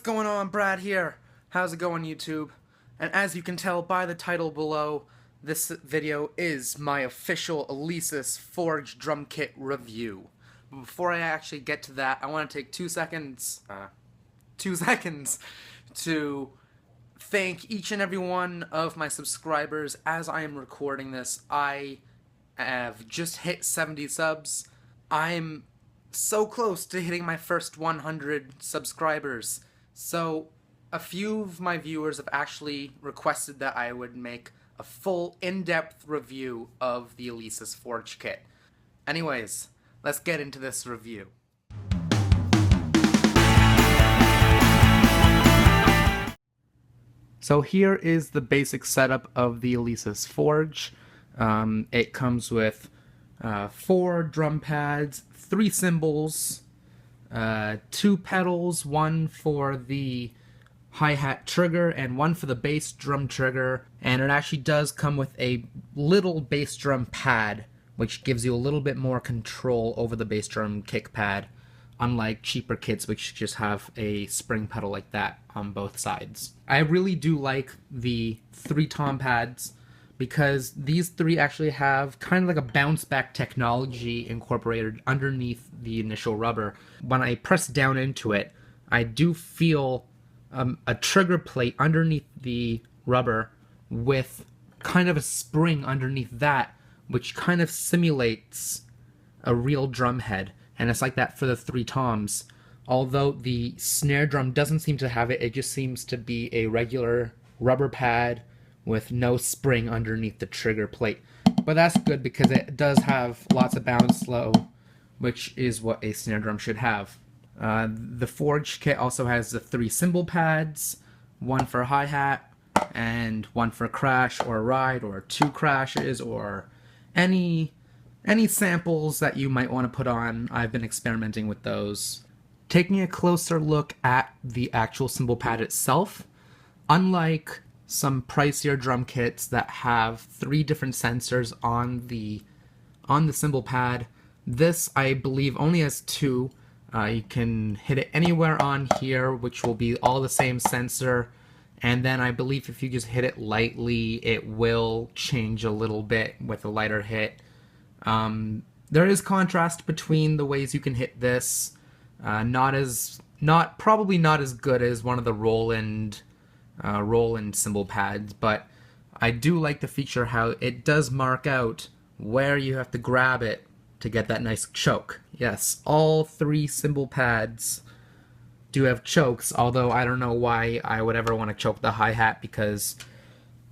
going on? Brad here. How's it going, YouTube? And as you can tell by the title below, this video is my official Alesis Forge drum kit review. But before I actually get to that, I want to take 2 seconds to thank each and every one of my subscribers. As I am recording this, I have just hit 70 subs. I'm so close to hitting my first 100 subscribers. So a few of my viewers have actually requested that I would make a full in-depth review of the Alesis Forge kit. Anyways, let's get into this review. So here is the basic setup of the Alesis Forge. It comes with 4 drum pads, 3 cymbals, 2 pedals, one for the hi-hat trigger and one for the bass drum trigger, and it actually does come with a little bass drum pad, which gives you a little bit more control over the bass drum kick pad, unlike cheaper kits which just have a spring pedal like that on both sides. I really do like the 3 tom pads because these 3 actually have kind of like a bounce back technology incorporated underneath the initial rubber. When I press down into it, I do feel a trigger plate underneath the rubber with kind of a spring underneath that, which kind of simulates a real drum head. And it's like that for the 3 toms. Although the snare drum doesn't seem to have it, it just seems to be a regular rubber pad with no spring underneath the trigger plate. But that's good because it does have lots of bounce low, which is what a snare drum should have. The Forge kit also has the 3 cymbal pads, one for hi-hat, and one for crash or ride, or 2 crashes, or any samples that you might want to put on. I've been experimenting with those. Taking a closer look at the actual cymbal pad itself, unlike some pricier drum kits that have 3 different sensors on the cymbal pad, this I believe only has 2. You can hit it anywhere on here, which will be all the same sensor, and then I believe if you just hit it lightly, it will change a little bit with a lighter hit. There is contrast between the ways you can hit this. Probably not as good as one of the Roland cymbal pads, but I do like the feature how it does mark out where you have to grab it to get that nice choke. Yes, all 3 cymbal pads do have chokes, although I don't know why I would ever want to choke the hi-hat, because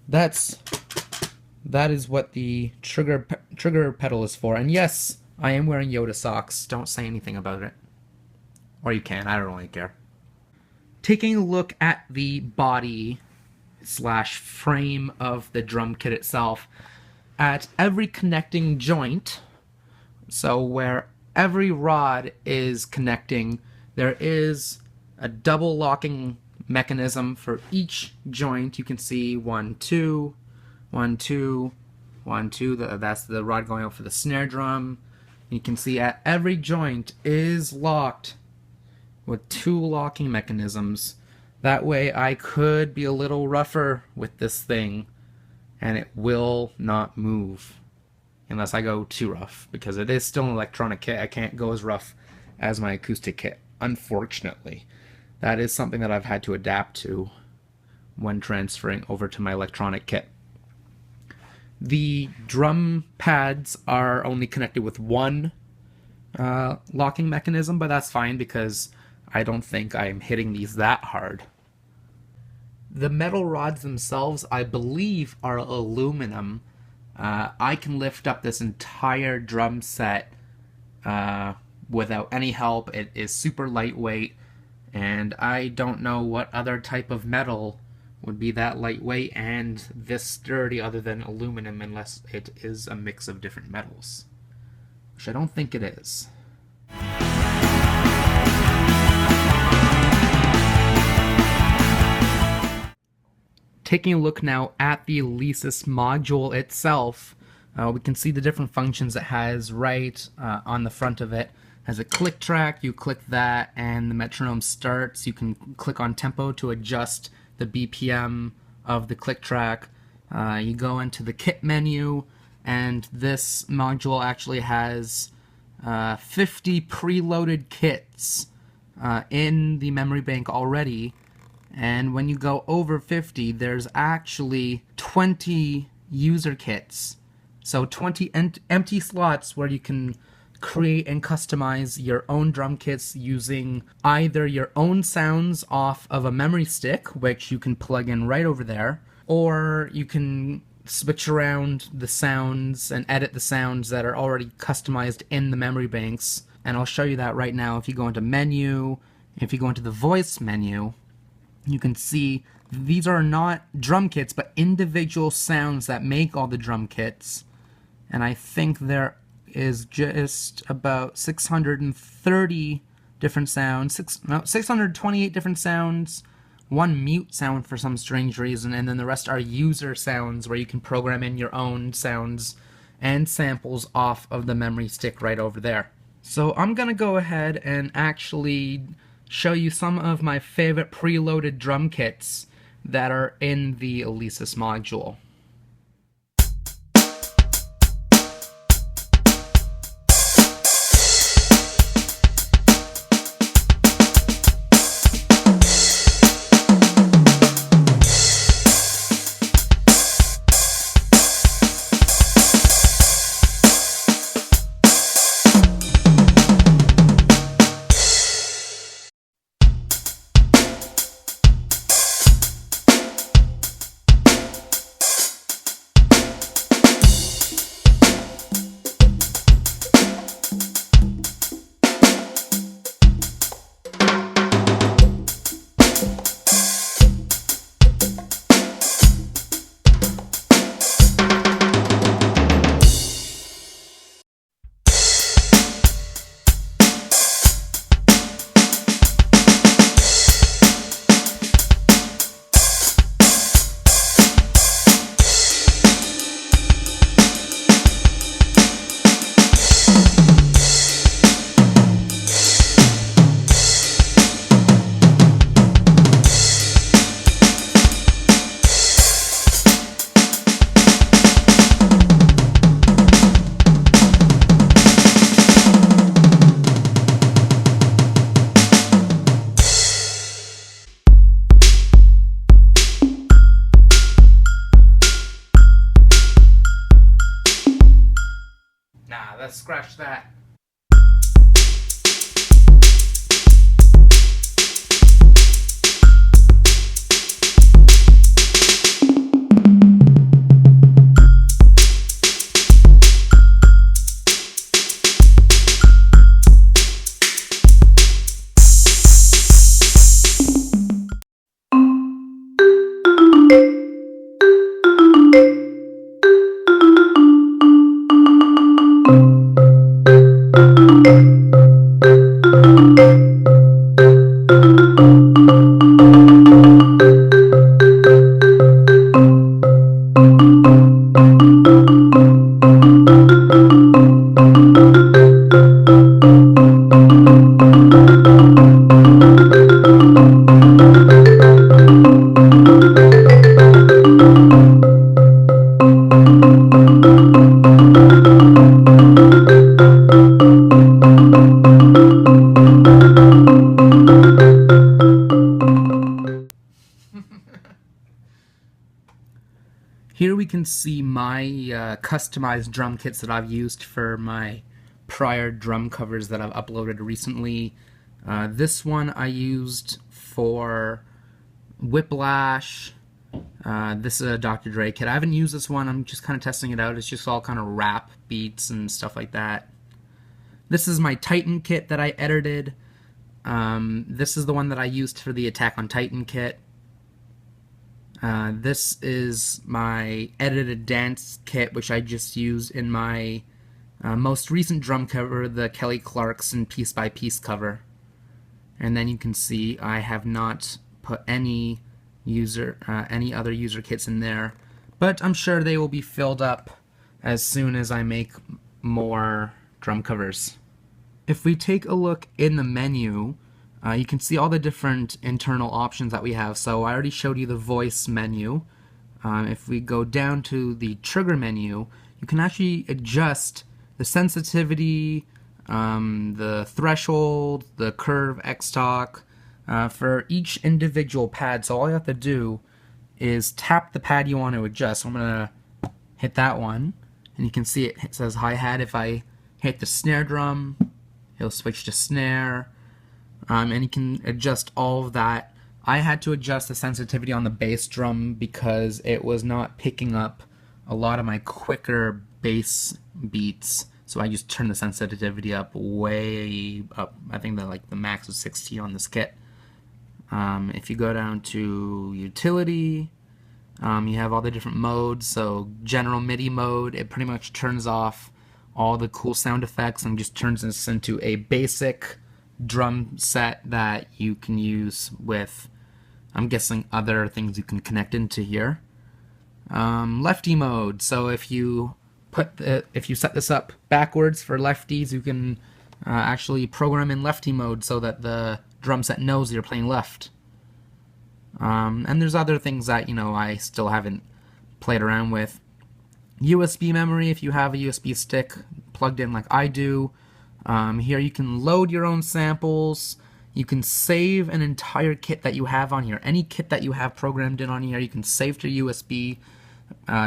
that is what the trigger pedal is for. And yes, I am wearing Yoda socks. Don't say anything about it. Or you can, I don't really care. Taking a look at the body / frame of the drum kit itself, at every connecting joint, so where every rod is connecting, there is a double locking mechanism for each joint. You can see 1, 2, 1, 2, 1, 2. That's the rod going out for the snare drum. You can see at every joint is locked with 2 locking mechanisms. That way I could be a little rougher with this thing and it will not move unless I go too rough, because it is still an electronic kit. I can't go as rough as my acoustic kit, unfortunately. That is something that I've had to adapt to when transferring over to my electronic kit. The drum pads are only connected with 1 locking mechanism, but that's fine because I don't think I'm hitting these that hard. The metal rods themselves, I believe, are aluminum. I can lift up this entire drum set without any help. It is super lightweight, and I don't know what other type of metal would be that lightweight and this sturdy other than aluminum, unless it is a mix of different metals, which I don't think it is. Taking a look now at the Alesis module itself, we can see the different functions it has right on the front of it. has a click track. You click that and the metronome starts. You can click on tempo to adjust the BPM of the click track. You go into the kit menu, and this module actually has 50 preloaded kits in the memory bank already. And when you go over 50, there's actually 20 user kits. So 20 empty slots where you can create and customize your own drum kits using either your own sounds off of a memory stick, which you can plug in right over there, or you can switch around the sounds and edit the sounds that are already customized in the memory banks. And I'll show you that right now. If you go into menu, if you go into the voice menu, you can see these are not drum kits, but individual sounds that make all the drum kits. And I think there is just about 630 different sounds, 628 different sounds, one mute sound for some strange reason, and then the rest are user sounds where you can program in your own sounds and samples off of the memory stick right over there. So I'm gonna go ahead and actually show you some of my favorite preloaded drum kits that are in the Alesis module. Nah, let's scratch that. Here we can see my customized drum kits that I've used for my prior drum covers that I've uploaded recently. This one I used for Whiplash. This is a Dr. Dre kit. I haven't used this one, I'm just kind of testing it out. It's just all kind of rap beats and stuff like that. This is my Titan kit that I edited. This is the one that I used for the Attack on Titan kit. This is my edited dance kit, which I just used in my most recent drum cover, the Kelly Clarkson Piece by Piece cover. And then you can see I have not put any other user kits in there, but I'm sure they will be filled up as soon as I make more drum covers. If we take a look in the menu, you can see all the different internal options that we have. So I already showed you the voice menu. If we go down to the trigger menu, you can actually adjust the sensitivity, the threshold, the curve, x-talk, for each individual pad. So all you have to do is tap the pad you want to adjust. So I'm going to hit that one, and you can see it says hi-hat. If I hit the snare drum, it'll switch to snare, and you can adjust all of that. I had to adjust the sensitivity on the bass drum because it was not picking up a lot of my quicker bass beats, so I just turned the sensitivity up way up. I think that like the max was 16 on this kit. If you go down to utility, you have all the different modes. So general MIDI mode, it pretty much turns off all the cool sound effects and just turns this into a basic drum set that you can use with, I'm guessing, other things you can connect into here. Lefty mode, so if you set this up backwards for lefties, you can actually program in lefty mode so that the drum set knows you're playing left. And there's other things that, you know, I still haven't played around with. USB memory, if you have a USB stick plugged in like I do. Here you can load your own samples. You can save an entire kit that you have on here. Any kit that you have programmed in on here, you can save to USB,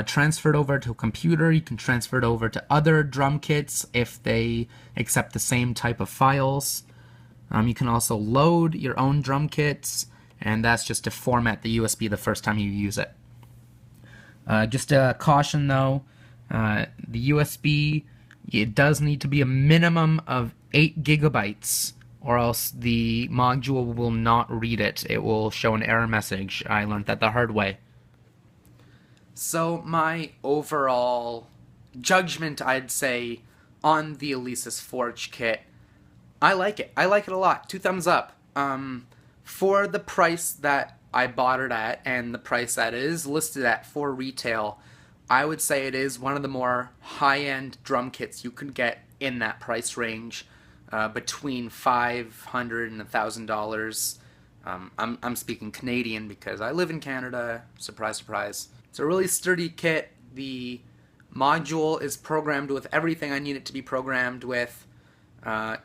transfer it over to a computer. You can transfer it over to other drum kits if they accept the same type of files. You can also load your own drum kits, and that's just to format the USB the first time you use it. Just a caution though, the USB, it does need to be a minimum of 8 gigabytes, or else the module will not read it. It will show an error message. I learned that the hard way. So my overall judgment, I'd say, on the Alesis Forge kit, I like it. I like it a lot. 2 thumbs up. For the price that I bought it at and the price that it is listed at for retail, I would say it is one of the more high-end drum kits you can get in that price range, between $500 and $1,000. I'm speaking Canadian because I live in Canada. Surprise, surprise. It's a really sturdy kit. The module is programmed with everything I need it to be programmed with.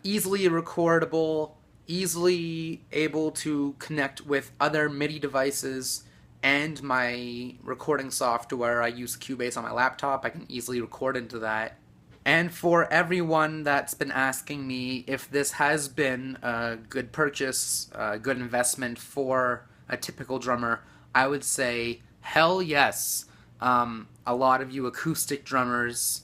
Easily recordable, easily able to connect with other MIDI devices and my recording software. I use Cubase on my laptop. I can easily record into that. And for everyone that's been asking me if this has been a good purchase, a good investment for a typical drummer, I would say hell yes. A lot of you acoustic drummers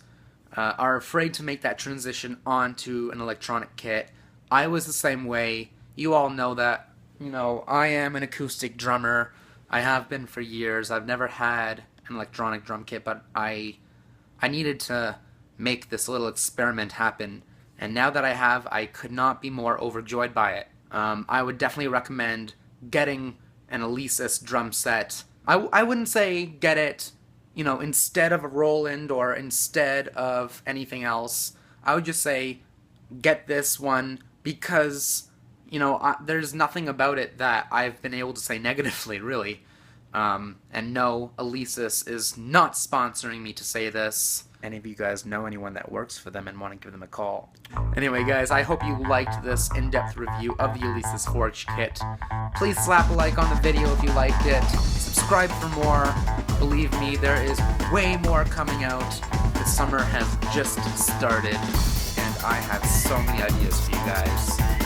are afraid to make that transition onto an electronic kit. I was the same way. You all know that, you know, I am an acoustic drummer. I have been for years. I've never had an electronic drum kit, but I needed to make this little experiment happen. And now that I have, I could not be more overjoyed by it. I would definitely recommend getting an Alesis drum set. I wouldn't say get it, you know, instead of a Roland or instead of anything else. I would just say get this one because, you know, there's nothing about it that I've been able to say negatively, really. And no, Alesis is not sponsoring me to say this. Any of you guys know anyone that works for them and want to give them a call? Anyway, guys, I hope you liked this in-depth review of the Alesis Forge kit. Please slap a like on the video if you liked it. Subscribe for more. Believe me, there is way more coming out. The summer has just started, and I have so many ideas for you guys.